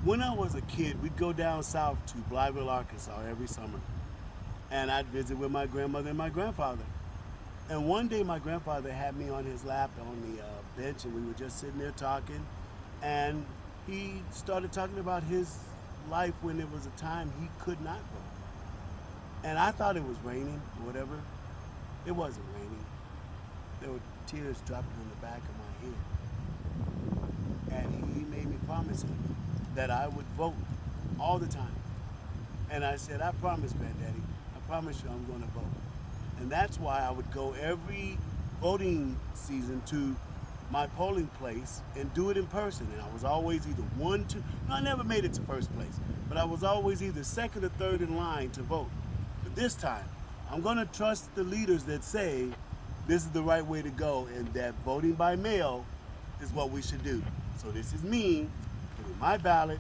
When I was a kid, we'd go down south to Blytheville, Arkansas every summer. And I'd visit with my grandmother and my grandfather. And one day my grandfather had me on his lap on the bench, and we were just sitting there talking. And he started talking about his life when there was a time he could not vote. And I thought it was raining or whatever. It wasn't raining. There were tears dropping on the back of my head. And he made me promise him that I would vote all the time. And I said, I promise, Granddaddy, I promise you I'm going to vote. And that's why I would go every voting season to my polling place and do it in person. And I was always either one, two, no, I never made it to first place, but I was always either second or third in line to vote. But this time, I'm going to trust the leaders that say this is the right way to go and that voting by mail is what we should do. So this is me putting my ballot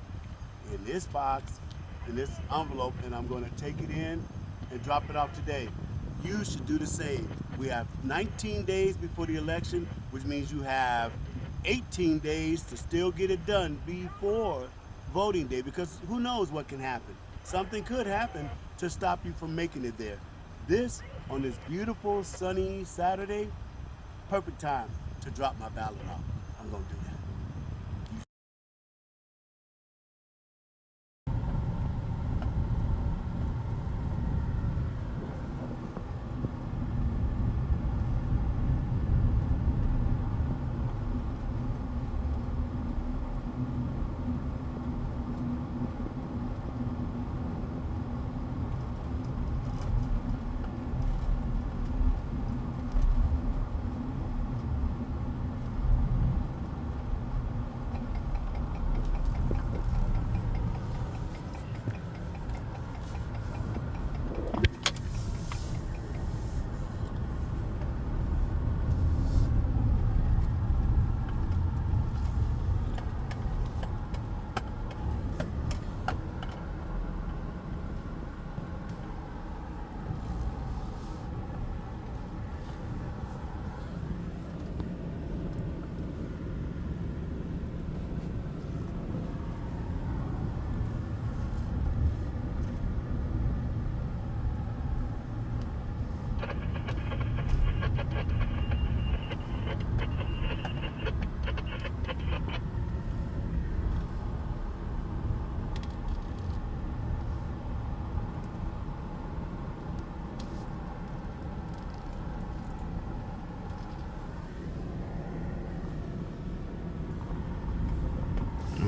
in this box, in this envelope, and I'm going to take it in and drop it off today. You should do the same. We have 19 days before the election, which means you have 18 days to still get it done before voting day, because who knows what can happen. Something could happen to stop you from making it there. This, on this beautiful sunny Saturday, perfect time to drop my ballot off. I'm going to do that.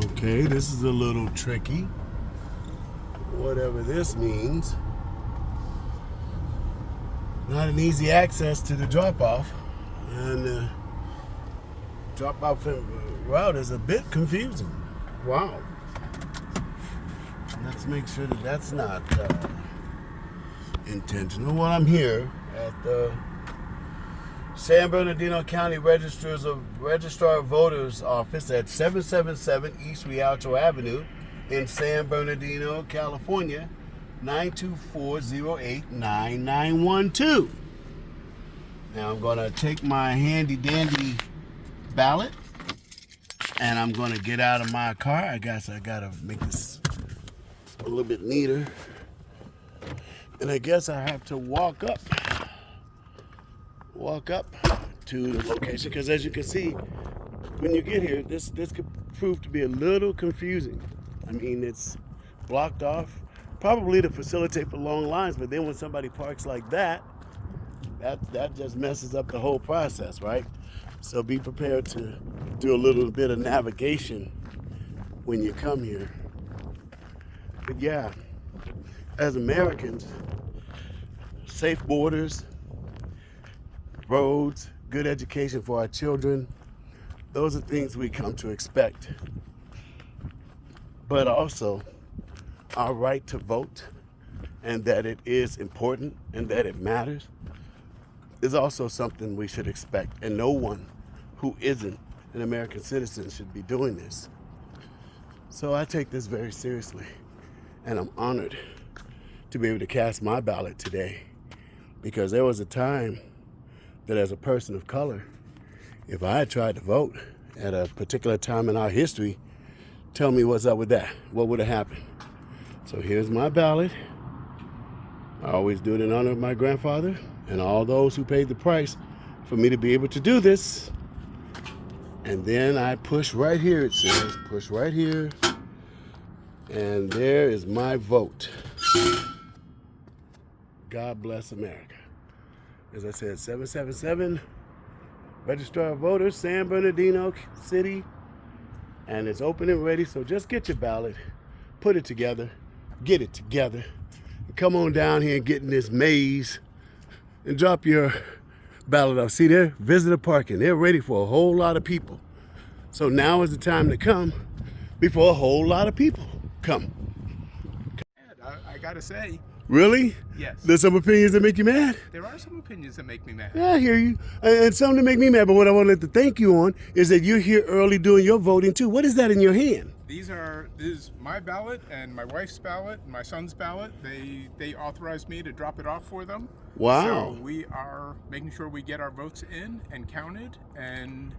Okay, this is a little tricky. Whatever this means. Not an easy access to the drop-off. And the drop-off route is a bit confusing. Wow. Let's make sure that that's not intentional. Well, I'm here at the San Bernardino County Registrar of Voters Office at 777 East Rialto Avenue in San Bernardino, California, 924089912. Now I'm going to take my handy dandy ballot and I'm going to get out of my car. I guess I got to make this a little bit neater. And I guess I have to walk up to the location, because as you can see, when you get here, this could prove to be a little confusing. I mean, it's blocked off, probably to facilitate for long lines, but then when somebody parks like that just messes up the whole process, right? So be prepared to do a little bit of navigation when you come here. But yeah, as Americans, safe borders, roads, good education for our children, those are things we come to expect. But also, our right to vote, and that it is important and that it matters, is also something we should expect. And no one who isn't an American citizen should be doing this. So I take this very seriously, and I'm honored to be able to cast my ballot today, because there was a time that as a person of color, if I had tried to vote at a particular time in our history, Tell me what's up with that. What would have happened? So here's my ballot. I always do it in honor of my grandfather and all those who paid the price for me to be able to do this. And then I push right here, it says, push right here. And there is my vote. God bless America. As I said, 777, Registrar of Voters, San Bernardino City. And it's open and ready, so just get your ballot, put it together, get it together. And come on down here and get in this maze and drop your ballot off. See, they're visitor parking. They're ready for a whole lot of people. So now is the time to come before a whole lot of people come. I gotta say. Really? Yes. There's some opinions that make you mad? There are some opinions that make me mad. Yeah, I hear you. And some that make me mad, but what I want to thank you on is that you're here early doing your voting too. What is that in your hand? This is my ballot and my wife's ballot and my son's ballot. They authorized me to drop it off for them. Wow. So we are making sure we get our votes in and counted, and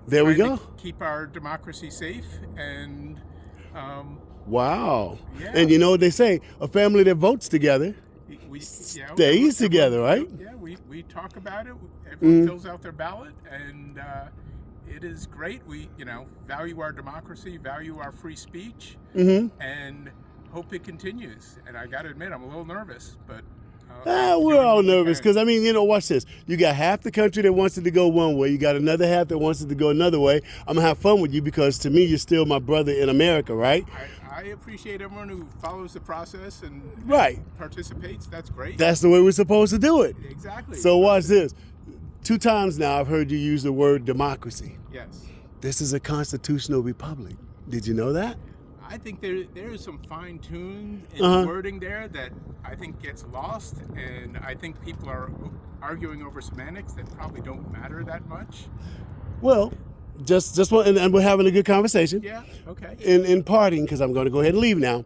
there we go. Keep our democracy safe and wow. Yeah. And you know what they say, a family that votes together stays together, right? Yeah, we talk about it. Everyone fills out their ballot, and it is great. We value our democracy, value our free speech, and hope it continues. And I got to admit, I'm a little nervous, but we're all nervous because, I mean, watch this. You got half the country that wants it to go one way. You got another half that wants it to go another way. I'm going to have fun with you because, to me, you're still my brother in America, right? I appreciate everyone who follows the process and participates. That's great. That's the way we're supposed to do it. Exactly. So watch this. 2 times now I've heard you use the word democracy. Yes. This is a constitutional republic. Did you know that? I think there is some fine-tuned in wording there that I think gets lost, and I think people are arguing over semantics that probably don't matter that much. Well, just one, and we're having a good conversation. Yeah, okay. In parting, because I'm going to go ahead and leave now.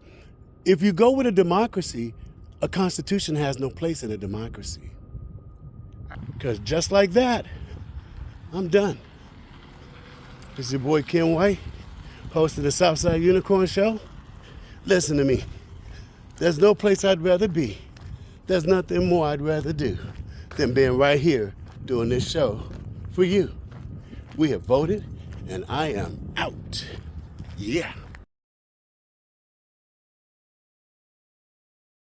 If you go with a democracy, a constitution has no place in a democracy. Because just like that, I'm done. This is your boy Ken White, host of the Southside Unicorn Show. Listen to me. There's no place I'd rather be. There's nothing more I'd rather do than being right here doing this show for you. We have voted, and I am out. Yeah.